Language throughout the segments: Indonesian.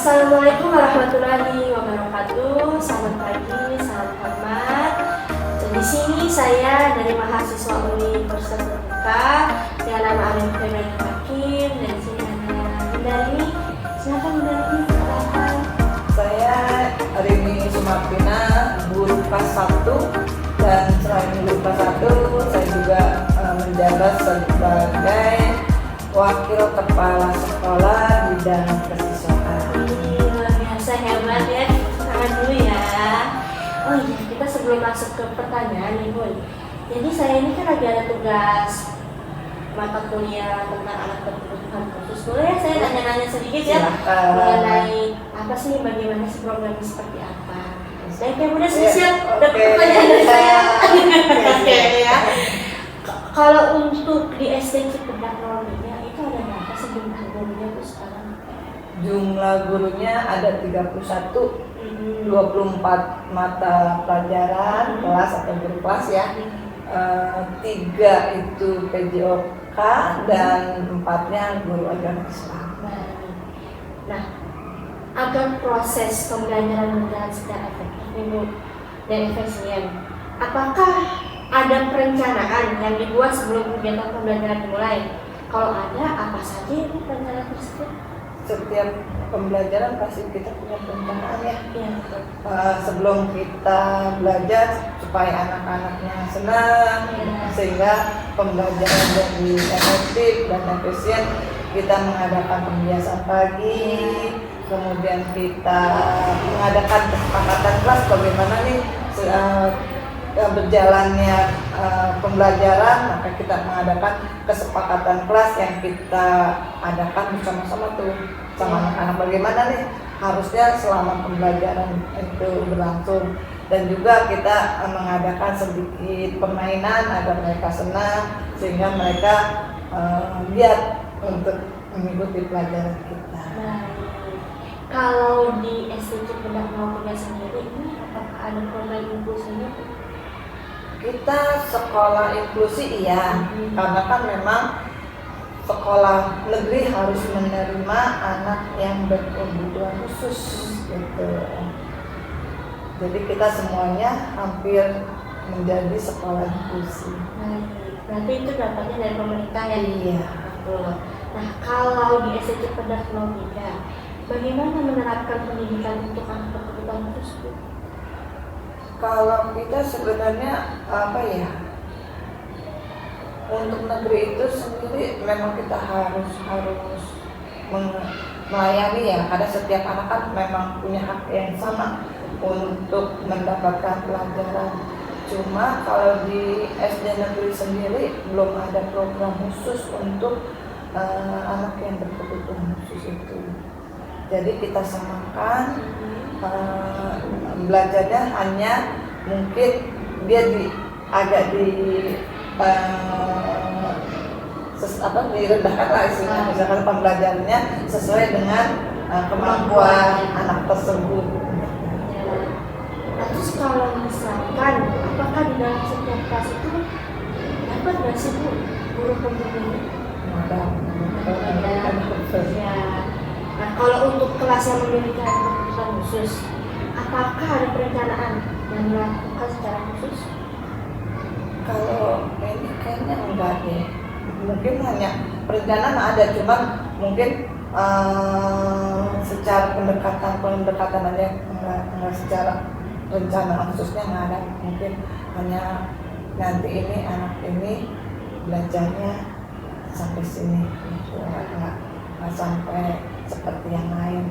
Assalamualaikum warahmatullahi wabarakatuh. Selamat pagi, salam hormat. Dan di sini saya dari mahasiswa Universitas Terbuka dengan nama Arif Febriani Hakim. Dan di sini ada Bundari. Silakan Bundari, silakan. Saya Arini Sumartina, guru kelas 1, dan selain guru kelas 1, saya juga menjabat sebagai wakil kepala sekolah bidang kesiswaan. Luar biasa hebat ya, tangan dulu ya. Oh iya, kita sebelum masuk ke pertanyaan nih Bun. Jadi saya ini kan lagi ada tugas mata kuliah tentang anak berkebutuhan khusus. Boleh ya saya nanya-nanya sedikit ya mengenai apa sih, bagaimana sih programnya, seperti apa? Baik ya Bunda, siap dapat pertanyaan dari saya. Oke ya. Kalau untuk di SD Cipedak Nolominya itu ada berapa sih jumlah gurunya tuh sekarang? Jumlah gurunya ada 31, 24 mata pelajaran kelas atau guru kelas ya. 3 itu PJOK dan 4-nya guru agama Islam. Nah, agar proses pembelajaran berjalan secara efektif dan efisien, apakah ada perencanaan yang dibuat sebelum kegiatan pembelajaran dimulai? Kalau ada, apa saja itu perencanaan tersebut? Setiap pembelajaran pasti kita punya perencanaan ya. Iya. Sebelum kita belajar supaya anak-anaknya senang, sehingga pembelajaran jadi efektif dan efisien, kita mengadakan pembiasaan pagi, kemudian kita mengadakan kesepakatan kelas bagaimana nih berjalannya pembelajaran, maka kita mengadakan kesepakatan kelas yang kita adakan bersama-sama tuh sama anak-anak, bagaimana nih harusnya selama pembelajaran itu berlangsung, dan juga kita mengadakan sedikit permainan agar mereka senang sehingga mereka giat untuk mengikuti pelajaran kita. Kalau di SD Cipedak Nolominya sendiri ini apakah ada program inklusinya? Kita sekolah inklusi iya, karena kan memang sekolah negeri harus menerima anak yang berkebutuhan khusus gitu. Jadi kita semuanya hampir menjadi sekolah inklusi. Berarti itu dapatnya dari pemerintah ya? Iya. Nah, kalau di SD Cipedak Nolominya, bagaimana menerapkan pendidikan untuk anak berkebutuhan khusus? Kalau kita sebenarnya apa ya, untuk negeri itu sendiri memang kita harus melayani ya, karena setiap anak kan memang punya hak yang sama untuk mendapatkan pelajaran. Cuma kalau di SD negeri sendiri belum ada program khusus untuk anak yang berkebutuhan khusus itu. Jadi kita samakan belajarnya hanya mungkin dia direndahkan lah istilahnya, misalkan pembelajarannya sesuai dengan kemampuan anak tersebut. Nah, terus kalau misalkan apakah di dalam setiap kelas itu dapat nggak sih Bu guru pembimbing? Ada. Ya. Nah, kalau untuk kelas yang memiliki kebutuhan khusus, apakah ada perencanaan yang dilakukan secara khusus? Kalau ini kayaknya enggak deh. Mungkin hanya perencanaan ada, cuman mungkin secara pendekatan aja, enggak secara rencana khususnya nggak ada. Mungkin hanya nanti ini anak ini belajarnya sampai sini, nggak sampai seperti yang lain.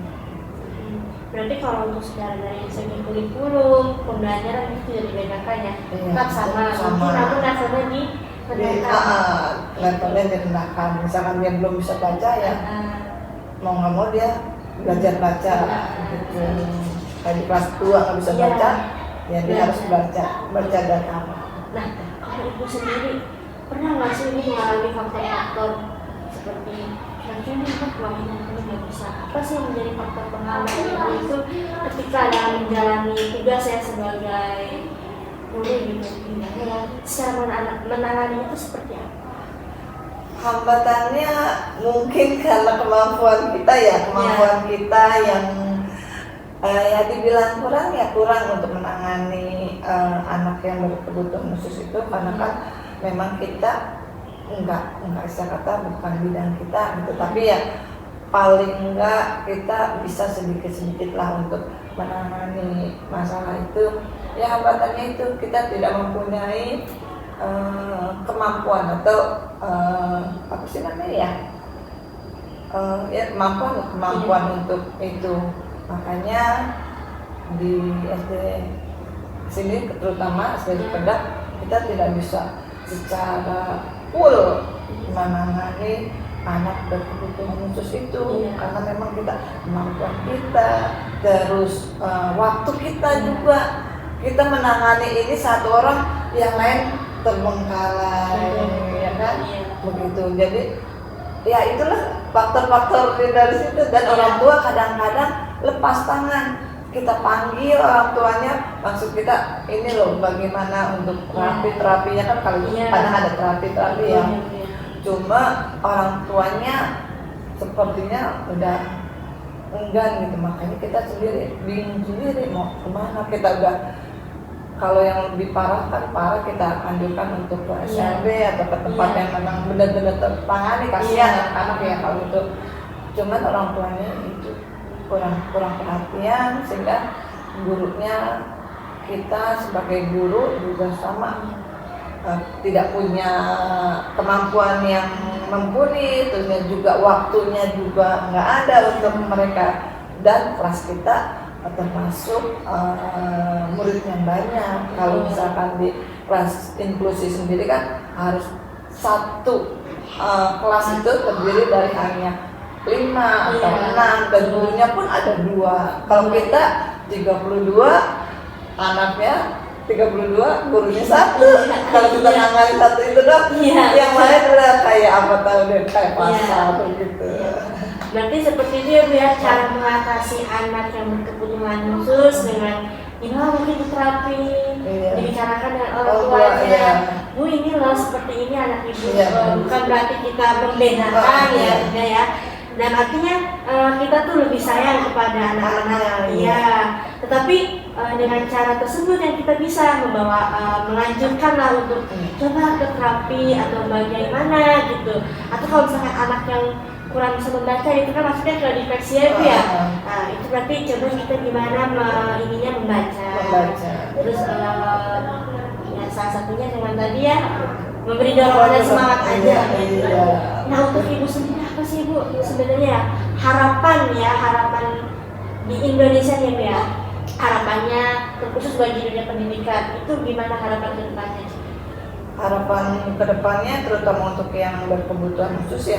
Berarti kalau untuk secara dari segi kurikulum, pembelajaran itu tidak dibedakan ya? Tetap sama. Namun levelnya direndahkan. Levelnya direndahkan. Misalkan dia belum bisa baca ya, mau nggak mau dia belajar baca. Gitu. Kayak di kelas 2 nggak bisa baca, ya dia harus baca data. Nah, kalau ibu sendiri pernah nggak sih ibu mengalami faktor-faktor seperti mungkin kan keluarga ini nggak bisa, apa sih yang menjadi faktor penghalang ibu itu ketika dalam menjalani tugas saya sebagai guru gitu, secara menanganinya itu seperti apa? Hambatannya mungkin karena kemampuan kita kita yang ya dibilang kurang untuk menangani anak yang berkebutuhan khusus itu, karena kan memang kita enggak bisa kata bukan bidang kita gitu, tapi ya paling enggak kita bisa sedikit lah untuk menangani masalah itu. Ya hambatannya itu kita tidak mempunyai kemampuan atau apa sih namanya ya kemampuan untuk itu. Makanya di SD sini terutama SD Pedak kita tidak bisa secara full menangani anak berkebutuhan khusus itu, karena memang kemampuan kita, terus waktu kita juga, kita menangani ini satu orang, yang lain terbengkalai, ya kan, begitu. Jadi ya itulah faktor-faktor dari situ, dan orang tua kadang-kadang lepas tangan. Kita panggil orang tuanya, maksud kita ini loh bagaimana untuk terapinya kan, kalau kadang ada terapi ya. Cuma orang tuanya sepertinya udah enggan gitu, makanya kita sendiri bingung sendiri mau kemana. Kita udah, kalau yang lebih parah kita anjurkan untuk ke SLB atau ke tempat yang memang benar-benar tertangani, kasihan anak-anak ya kalau itu. Cuman orang tuanya itu kurang perhatian, sehingga gurunya, kita sebagai guru juga sama, tidak punya kemampuan yang mumpuni, terus juga waktunya juga nggak ada untuk mereka, dan kelas kita termasuk murid yang banyak. Kalau misalkan di kelas inklusi sendiri kan harus satu kelas itu terdiri dari hanya 5 atau 6, dan gurunya pun ada 2. Kalau kita 32 anaknya, 32 gurunya 1. Kalau kita nangani 1 itu dong, yang lain udah kayak apa tahu deh, kayak pasar gitu. Berarti seperti itu ya Bu ya, cara mengatasi anak yang berkebutuhan khusus dengan mungkin diterapi, dibicarakan dengan orang tuanya. Bu, ini loh seperti ini anak ibu, bukan berarti kita membedakan ya. Dan artinya kita tuh lebih sayang kepada anak-anak, tetapi dengan cara tersebut yang kita bisa melanjutkan lah untuk coba ke terapi atau bagaimana gitu. Atau kalau misalkan anak yang kurang bisa membaca, itu kan maksudnya ke disleksia itu ya. Nah, itu berarti coba kita gimana membaca. Terus ya salah satunya dengan tadi ya, memberi dorongan dan semangat aja gitu. Nah, untuk ibu sendiri apa sih Bu sebenarnya harapan di Indonesia nih Bu ya, harapannya terkhusus bagi dunia pendidikan itu gimana harapan ke depannya? Harapan ke depannya terutama untuk yang berkebutuhan khusus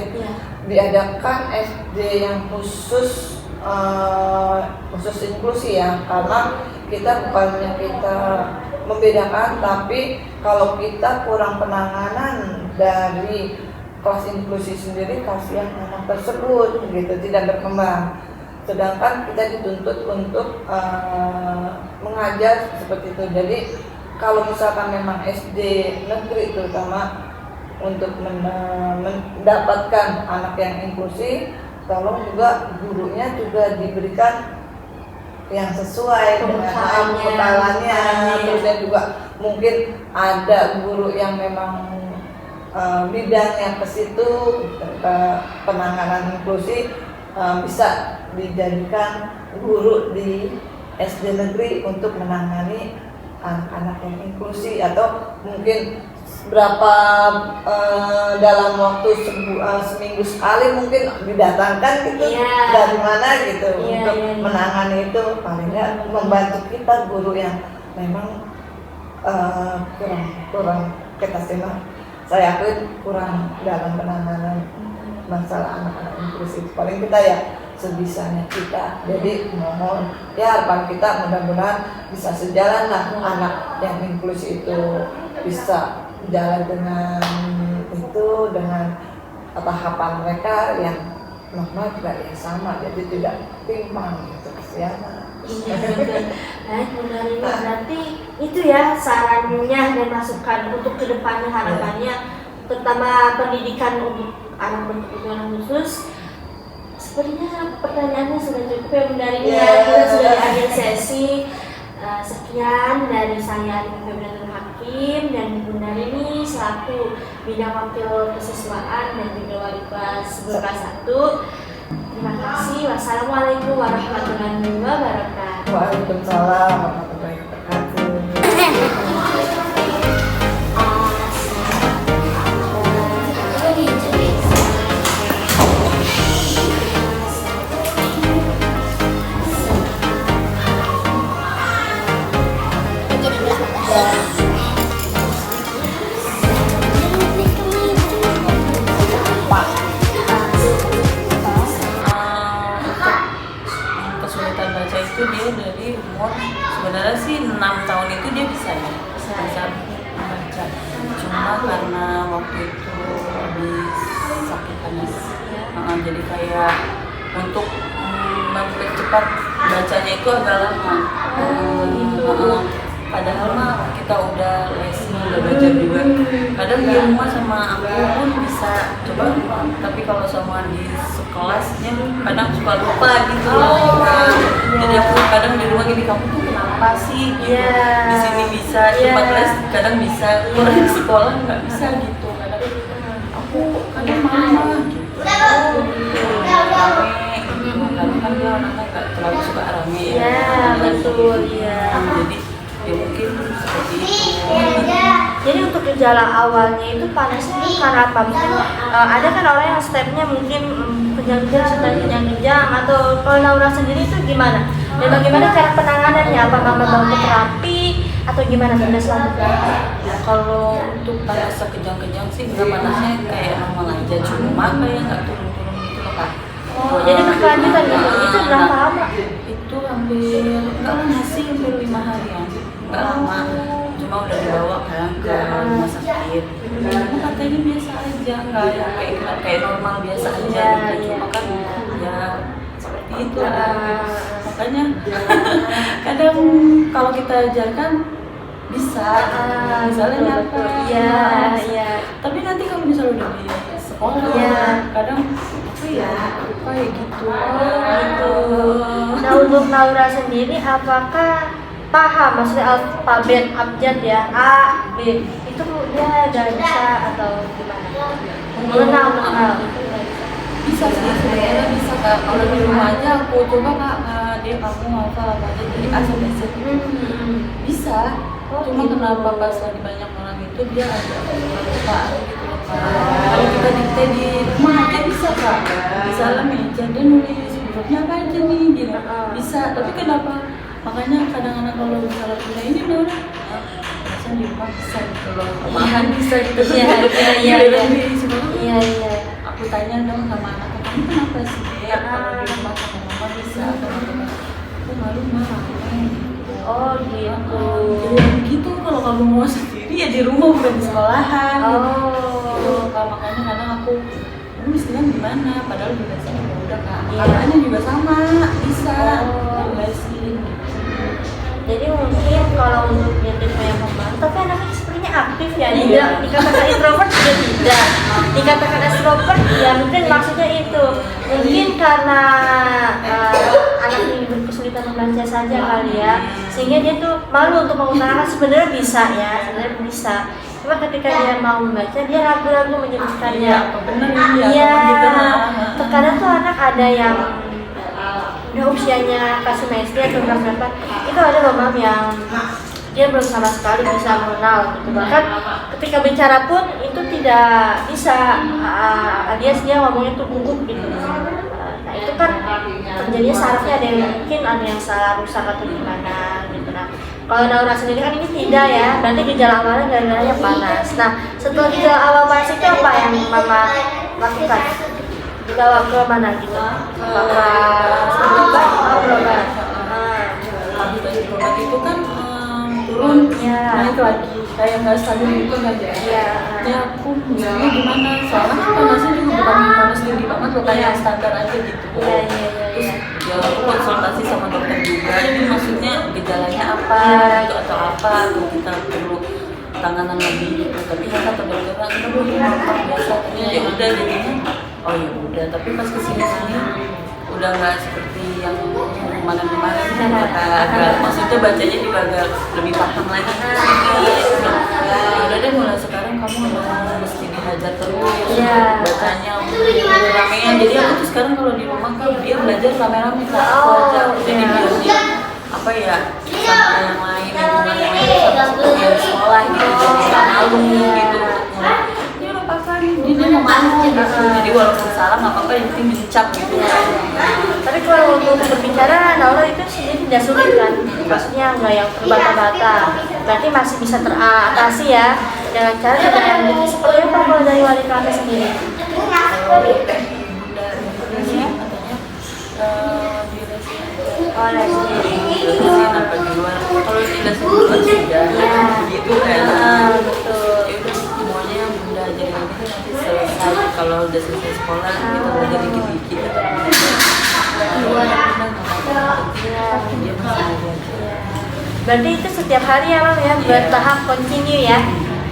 diadakan SD yang khusus inklusi ya, karena kita bukannya kita membedakan, tapi kalau kita kurang penanganan dari kelas inklusi sendiri, kasihan anak tersebut gitu, tidak berkembang. Sedangkan kita dituntut untuk mengajar seperti itu. Jadi kalau misalkan memang SD negeri terutama untuk mendapatkan anak yang inklusi, tolong juga gurunya juga diberikan yang sesuai dengan pembekalannya. Terus juga mungkin ada guru yang memang bidangnya ke situ, penanganan inklusi, bisa dijadikan guru di SD negeri untuk menangani anak-anak yang inklusi, atau mungkin berapa dalam waktu seminggu sekali mungkin didatangkan gitu dari mana gitu untuk menangani itu. Paling nggak membantu kita guru yang memang kurang kita simak, saya akui kurang dalam penanganan masalah anak-anak inklusi. Paling kita ya sebisanya kita. Jadi mohon ya, harapan kita mudah-mudahan bisa sejalan lah anak yang inklusi itu bisa jalan dengan tahapan mereka yang normal juga yang sama, jadi tidak timpang gitu, kesianan. Baik, benar ini berarti itu ya sarannya dan masukan untuk kedepannya, harapannya terutama pendidikan untuk anak berkebutuhan khusus. Sepertinya pertanyaannya sudah cukup ya Bunda Rini. Kita sudah di akhir sesi. Sekian dari saya Arifin Febriantur Hakim dan Bunda Rini selaku bidang wakil kesiswaan dan juga wali kelas kelas 1. Terima kasih. Wassalamualaikum warahmatullahi wabarakatuh. Waalaikumsalam warahmatullahi wabarakatuh. Kesulitan baca itu dia dari umur sebenarnya sih 6 tahun itu dia bisa ya bisa membaca, cuma karena waktu itu habis sakit panas, jadi kayak untuk mempercepat bacanya itu agak lama. Padahal mah kita udah les, udah belajar juga. Kadang di rumah sama aku pun bisa coba, tapi kalau sama di sekelasnya kadang suka lupa gitu loh. Jadi aku kadang di rumah gini, kamu tuh kenapa sih? Gitu. Di sini bisa, tempat les kadang bisa, kalau di sekolah nggak bisa gitu. Kadang aku kadang mama gitu. Rame, kan dia anaknya nggak terlalu suka rame Ya, betul ya. Jadi ya mungkin seperti itu. Jadi untuk gejala awalnya itu panasnya karena apa? Mungkin ada kan orang yang stepnya mungkin kejang-kejang, kejang-kejang, atau kalau Naura sendiri itu gimana? Dan bagaimana cara penanganannya? Apakah membawa ke terapi atau gimana Bunda selanjutnya? Kalau untuk panas kejang-kejang sih nggak panasnya kayak normal aja, cuma kayak nggak turun-turun gitu loh Kak. Oh, jadi berkelanjutan gitu. Itu berapa lama? Itu hampir nggak lama sih, hampir 5 harian, nggak lama. Cuma udah dibawa kan ke rumah sakit. Katanya biasa aja, nggak yang kayak normal biasa aja gitu. Cuma kan ya seperti itu. Makanya kadang kalau kita ajarkan bisa, misalnya apa? Iya. Tapi nanti kalau misalnya udah di sekolah, kadang kayak gitu. Nah, untuk Naura sendiri apakah paham maksudnya alfabet abjad ya, A, B itu dia udah bisa atau gimana? Mengenal Bisa sih, sebenarnya bisa Kak. Kalau di rumah aja aku coba Kak, dia kamu hafal apa aja dari A sampai Z. Bisa. Cuma kenapa pas lagi banyak orang itu dia agak lupa gitu. Kalau kita dikte di rumah aja bisa Kak. Misalnya meja dia nulis hurufnya apa aja nih gitu. Bisa, tapi kenapa? Makanya kadang anak kalau misalnya punya ini udah biasanya di rumah bisa gitu loh. Malahan bisa gitu. Iya. Aku tanya dong sama anak, kamu kenapa sih dia kalau di rumah sama mama bisa, aku malu mah. Oh gitu. Jadi gitu kalau kamu mau sendiri ya di rumah bukan di sekolahan. Gitu. Makanya kadang aku mestinya gimana, padahal juga sama udah Kak. Makanya juga sama bisa. Jelasin. Jadi mungkin kalau untuk yang yang pemain, tapi anaknya sepertinya aktif ya. Tidak dikatakan introvert juga tidak. Dikatakan extrovert ya mungkin maksudnya itu. Mungkin karena anak ini berkesulitan membaca saja kali ya, sehingga dia tuh malu untuk mengutarakan. Sebenarnya bisa ya, sebenarnya bisa. Cuma ketika dia mau membaca, dia ragu-ragu menyebutkannya. Iya. Terkadang tuh anak ada yang udah usianya kelas SD atau berapa, itu ada loh Mam yang dia belum sama sekali bisa mengenal gitu. Bahkan ketika bicara pun itu tidak bisa, alias dia ngomongnya tuh gugup gitu. Nah itu kan terjadinya sarafnya ada yang mungkin ada yang salah rusak atau gimana gitu. Nah kalau Naura sendiri kan ini tidak ya, berarti gejala awalnya gara-garanya panas. Nah setelah gejala awal panas itu apa yang Mama lakukan? Dibawa ke mana gitu? Berobat. Habis dari berobat itu kan turun, naik lagi kayak nggak stabil gitu kan ya. Ya aku misalnya gimana? Soalnya kan panasnya juga bukan panas tinggi banget loh, kayak standar aja gitu. Terus ya aku konsultasi sama dokter juga. Ini maksudnya gejalanya apa gitu atau apa? Atau kita perlu tanganan lebih gitu. Tapi kata dokternya kita boleh makan biasa, tapi ya udah jadinya oh ya udah. Tapi pas kesini udah nggak seperti yang kemarin-kemarin agak maksudnya bacanya juga agak lebih paham lagi. Udah deh mulai sekarang kamu udah mesti dihajar terus bacanya ramean. Jadi aku tuh sekarang kalau di rumah kan dia belajar rame-rame aku aja. Jadi biar dia apa ya sama yang lain lingkungan yang lain sama dia di sekolah gitu, jadi nggak malu gitu. Dia udah pakai dia mau malu. Jadi walaupun salah nggak apa-apa, yang penting dicap gitu. Tapi kalau untuk berbicara, Naura itu sendiri tidak sulit kan? Maksudnya nggak yang terbata-bata. Berarti masih bisa teratasi ya dengan cara yang seperti apa kalau dari wali kelasnya sendiri? Oh, les apa di luar? Kalau di les luar sudah gitu kan? Betul. Ya udah semuanya bunda ajarin itu nanti selesai. Kalau udah selesai sekolah kita belajar dikit-dikit. Dia masih mau belajar. Berarti itu setiap hari ya Mam ya, bertahap continue ya.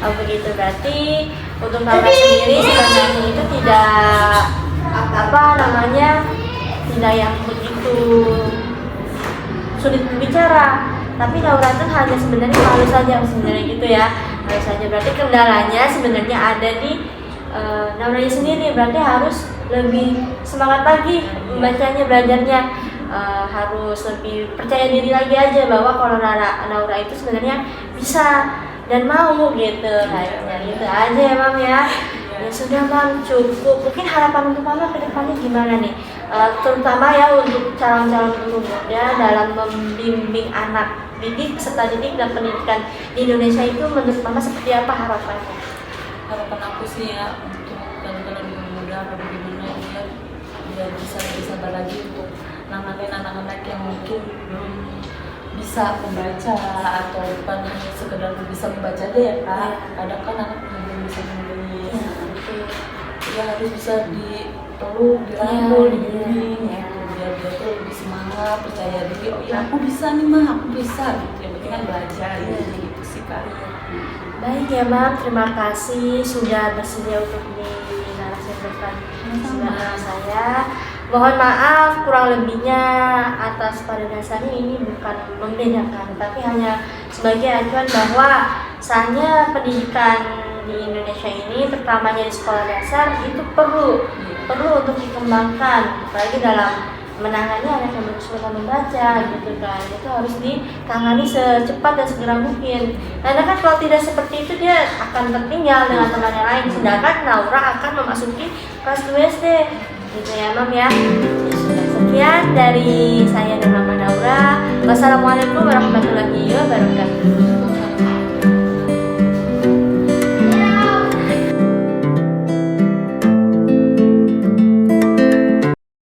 Oh begitu, berarti untuk Naura sendiri sebenarnya itu tidak apa namanya, tidak yang begitu sulit berbicara, tapi Naura itu hanya sebenarnya malu saja sebenarnya gitu ya, malu saja. Berarti kendalanya sebenarnya ada di Nauranya sendiri, berarti harus lebih semangat lagi membacanya, belajarnya. Harus lebih percaya diri lagi aja bahwa kalau Naura itu sebenarnya bisa dan mau gitu, kayaknya gitu aja ya Mam ya. Ya sudah Mam, cukup. Mungkin harapan untuk Mama ke depannya gimana nih? Terutama ya untuk calon-calon guru muda dalam membimbing anak didik serta didik dan pendidikan di Indonesia itu menurut Mama seperti apa harapannya? Harapan aku sih ya untuk calon-calon guru muda atau bagaimana dia biar bisa lebih sabar lagi untuk nanganin anak-anak yang mungkin belum bisa membaca atau bukan hanya sekedar bisa membaca aja ya Kak. Kadang kan anak belum bisa menulis. Ya harus bisa dipeluk, dirangkul, dibimbing gitu. Biar dia tuh lebih semangat, percaya diri. Oh ya aku bisa nih mah, aku bisa gitu. Yang penting kan belajar gitu sih Kak. Baik ya Mam, terima kasih sudah bersedia untuk dinarasikan saya. Mohon maaf kurang lebihnya atas pada dasarnya ini bukan membedakan, tapi hanya sebagai acuan bahwa saatnya pendidikan di Indonesia ini, terutamanya di sekolah dasar, itu perlu untuk dikembangkan, apalagi dalam menangani anak yang belum bisa membaca gitu kan. Itu harus ditangani secepat dan segera mungkin. Karena kan kalau tidak seperti itu dia akan tertinggal dengan teman yang lain, sedangkan Naura akan memasuki kelas 2 SD. Gitu ya Mam ya. Sekian dari saya dan Mama Naura. Wassalamualaikum warahmatullahi